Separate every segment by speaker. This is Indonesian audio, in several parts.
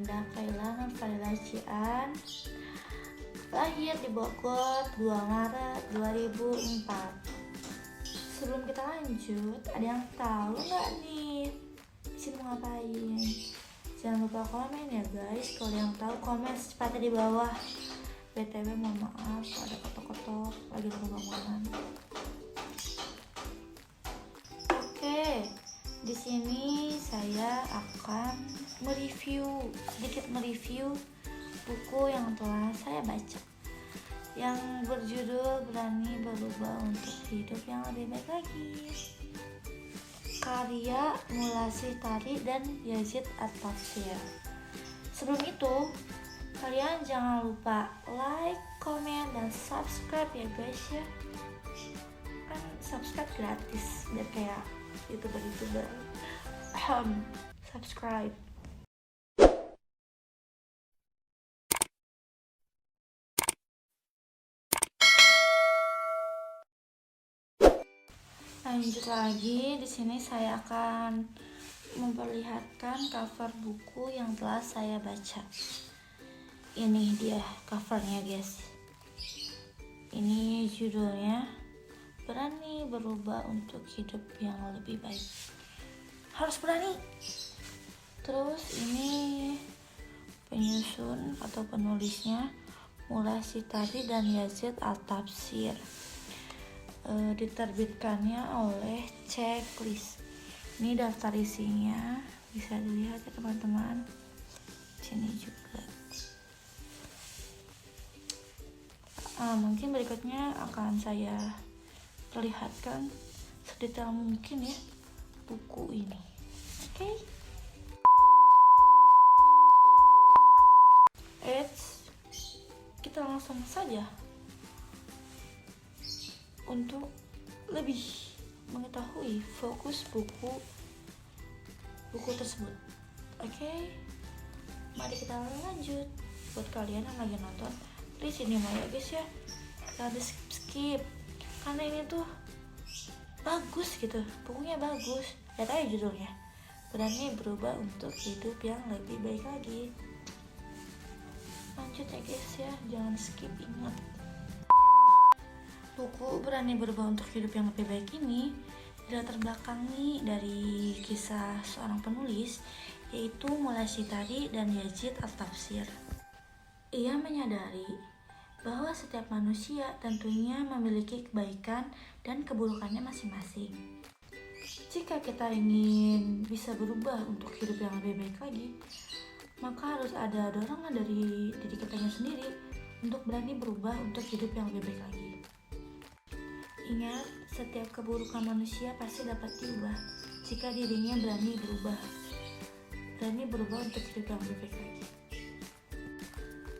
Speaker 1: Indah Kaila Nurfadila Cian, lahir di Bogor 2 Maret 2004. Sebelum kita lanjut, ada yang tahu nggak nih di sini mau ngapain? Jangan lupa komen ya guys. Kalau yang tahu komen secepatnya di bawah. BTW mohon maaf ada kotok-kotok lagi dalam bangunan. Oke, di sini saya akan sedikit mereview buku yang telah saya baca, yang berjudul Berani Berubah Untuk Hidup yang Lebih Baik Lagi, karya Mullah Sitari dan Yazid At-Tafsir. Sebelum itu, kalian jangan lupa like, komen, dan subscribe ya guys ya. Kan subscribe gratis biar kayak youtuber subscribe. Lanjut lagi, di sini saya akan memperlihatkan cover buku yang telah saya baca. Ini dia covernya guys. Ini judulnya Berani Berubah Untuk Hidup yang Lebih Baik. Harus berani. Terus ini penyusun atau penulisnya Mullah Sitari dan Yazid At-Tafsir. Diterbitkannya oleh Checklist. Ini daftar isinya bisa dilihat ya teman-teman. Sini juga. Mungkin berikutnya akan saya perlihatkan sedetail mungkin ya buku ini. Oke. Kita langsung saja untuk lebih mengetahui fokus buku tersebut. Oke, mari kita lanjut. Buat kalian yang lagi nonton, please ini mau ya guys ya, jangan di skip karena ini tuh bagus gitu, bukunya bagus. Lihat aja judulnya, Berani Berubah Untuk Hidup yang Lebih Baik Lagi. Lanjut ya guys ya, jangan skip. Ingat, buku Berani Berubah Untuk Hidup yang Lebih Baik ini dilatar belakangi dari kisah seorang penulis, yaitu Mullah Sitari dan Yazid At-Tafsir. Ia menyadari bahwa setiap manusia tentunya memiliki kebaikan dan keburukannya masing-masing. Jika kita ingin bisa berubah untuk hidup yang lebih baik lagi, maka harus ada dorongan dari diri kitanya sendiri untuk berani berubah untuk hidup yang lebih baik lagi. Ingat, setiap keburukan manusia pasti dapat diubah jika dirinya berani berubah untuk hidup yang lebih baik lagi.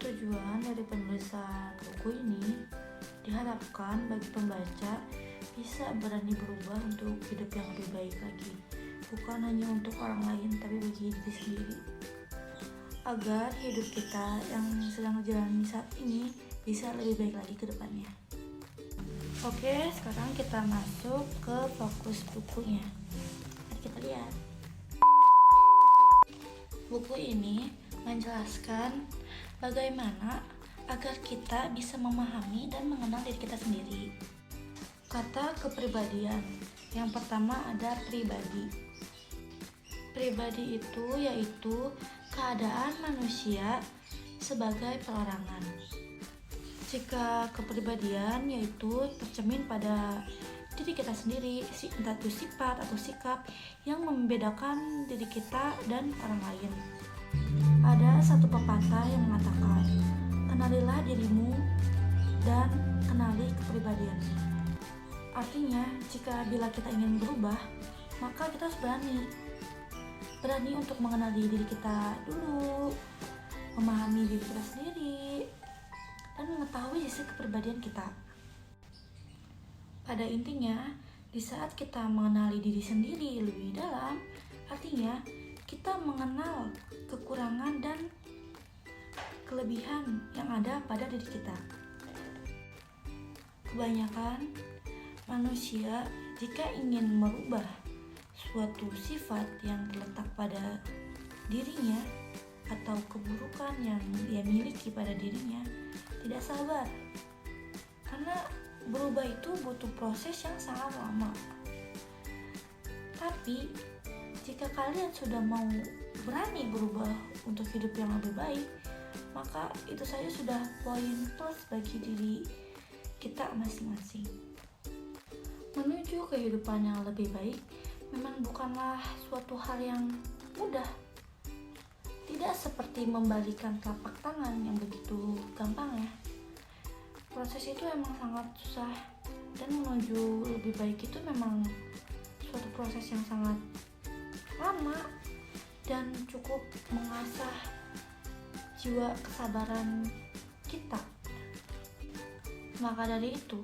Speaker 1: Tujuan dari penulisan buku ini diharapkan bagi pembaca bisa berani berubah untuk hidup yang lebih baik lagi, bukan hanya untuk orang lain tapi bagi diri sendiri, agar hidup kita yang sedang jalani saat ini bisa lebih baik lagi ke depannya. Oke, sekarang kita masuk ke fokus bukunya. Mari kita lihat. Buku ini menjelaskan bagaimana agar kita bisa memahami dan mengenal diri kita sendiri. Kata kepribadian. Yang pertama ada pribadi. Pribadi itu yaitu keadaan manusia sebagai perorangan. Jika kepribadian yaitu tercermin pada diri kita sendiri, entah itu sifat atau sikap yang membedakan diri kita dan orang lain. Ada satu pepatah yang mengatakan, kenalilah dirimu dan kenali kepribadianmu. Artinya, bila kita ingin berubah, maka kita harus berani untuk mengenali diri kita dulu, memahami diri kita sendiri, dan mengetahui sisi kepribadian kita. Pada intinya, di saat kita mengenali diri sendiri lebih dalam, artinya kita mengenal kekurangan dan kelebihan yang ada pada diri kita. Kebanyakan manusia jika ingin merubah suatu sifat yang terletak pada dirinya, atau keburukan yang dia miliki pada dirinya, tidak sabar. Karena berubah itu butuh proses yang sangat lama. Tapi jika kalian sudah mau berani berubah untuk hidup yang lebih baik, maka itu saja sudah poin plus bagi diri kita masing-masing. Menuju kehidupan yang lebih baik memang bukanlah suatu hal yang mudah. Tidak seperti membalikan telapak tangan yang begitu gampang ya. Proses itu emang sangat susah, dan menuju lebih baik itu memang suatu proses yang sangat lama dan cukup mengasah jiwa kesabaran kita. Maka dari itu,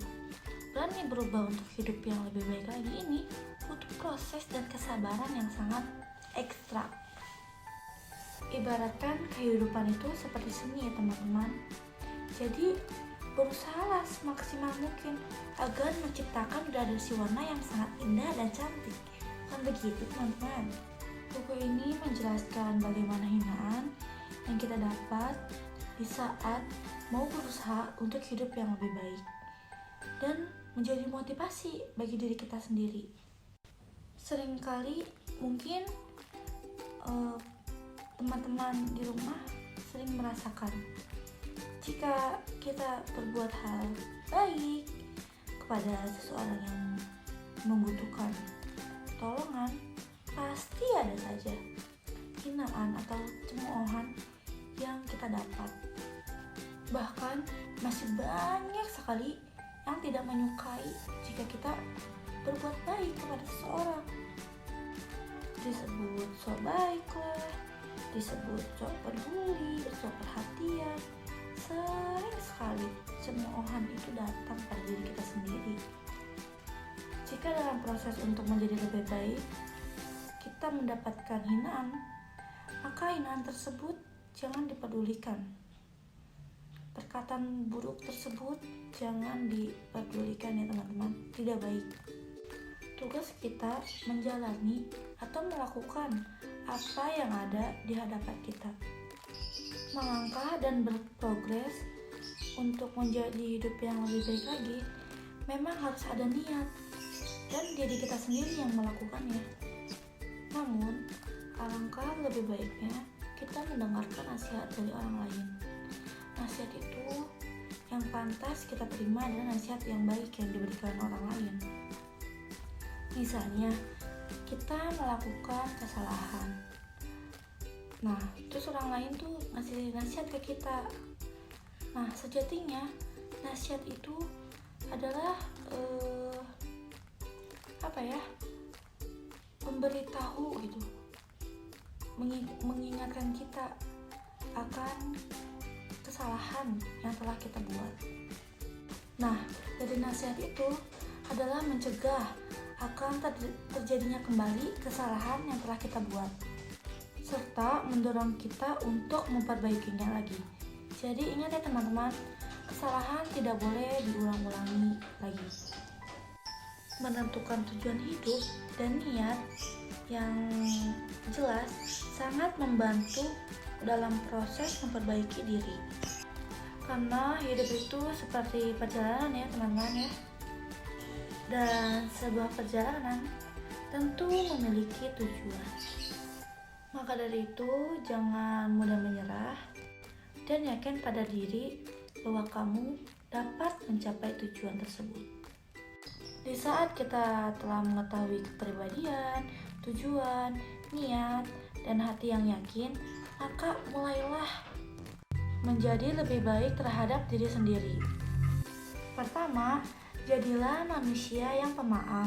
Speaker 1: berani berubah untuk hidup yang lebih baik lagi ini butuh proses dan kesabaran yang sangat ekstra. Ibaratkan kehidupan itu seperti seni ya teman-teman. Jadi berusahalah semaksimal mungkin agar menciptakan gradasi warna yang sangat indah dan cantik. Kan begitu teman-teman. Buku ini menjelaskan bagaimana hinaan yang kita dapat di saat mau berusaha untuk hidup yang lebih baik dan menjadi motivasi bagi diri kita sendiri. Seringkali mungkin teman-teman di rumah sering merasakan jika kita berbuat hal baik kepada seseorang yang membutuhkan pertolongan, pasti ada saja hinaan atau cemoohan yang kita dapat. Bahkan masih banyak sekali yang tidak menyukai jika kita berbuat baik kepada seseorang. Disebut sok baik lah, disebut sok peduli, sok perhatian. Sering sekali cemoohan itu datang pada diri kita sendiri. Jika dalam proses untuk menjadi lebih baik kita mendapatkan hinaan, maka hinaan tersebut jangan dipedulikan. Perkataan buruk tersebut jangan dipedulikan ya teman-teman, tidak baik. Tugas kita menjalani atau melakukan apa yang ada di hadapan kita. Melangkah dan berprogres untuk menjadi hidup yang lebih baik lagi memang harus ada niat dan diri kita sendiri yang melakukannya. Namun, alangkah lebih baiknya kita mendengarkan nasihat dari orang lain. Nasihat itu yang pantas kita terima adalah nasihat yang baik yang diberikan orang lain. Misalnya, kita melakukan kesalahan. Nah, terus orang lain tuh ngasih nasihat ke kita. Nah, sejatinya nasihat itu adalah memberitahu gitu, mengingatkan kita akan kesalahan yang telah kita buat. Nah, dari nasihat itu adalah mencegah akan terjadinya kembali kesalahan yang telah kita buat, serta mendorong kita untuk memperbaikinya lagi. Jadi ingat ya teman-teman, kesalahan tidak boleh diulang-ulangi lagi. Menentukan tujuan hidup dan niat yang jelas sangat membantu dalam proses memperbaiki diri. Karena hidup itu seperti perjalanan ya teman-teman ya. Dan sebuah perjalanan tentu memiliki tujuan. Maka dari itu jangan mudah menyerah dan yakin pada diri bahwa kamu dapat mencapai tujuan tersebut. Di saat kita telah mengetahui kepribadian, tujuan, niat, dan hati yang yakin, maka mulailah menjadi lebih baik terhadap diri sendiri. Pertama, jadilah manusia yang pemaaf.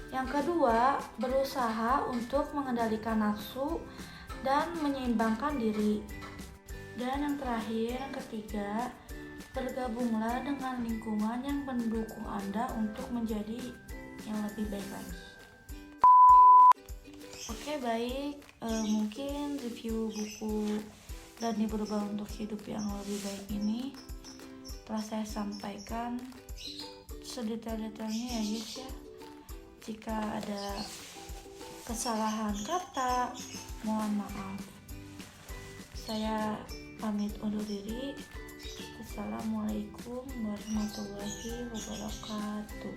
Speaker 1: Yang kedua, berusaha untuk mengendalikan nafsu dan menyeimbangkan diri. Dan yang terakhir, yang ketiga, bergabunglah dengan lingkungan yang mendukung Anda untuk menjadi yang lebih baik lagi. Oke, baik, mungkin review buku Berani Berubah untuk Hidup yang Lebih Baik ini telah saya sampaikan sedetail-detailnya ya guys ya. Jika ada kesalahan kata, mohon maaf. Saya pamit undur diri. Assalamualaikum warahmatullahi wabarakatuh.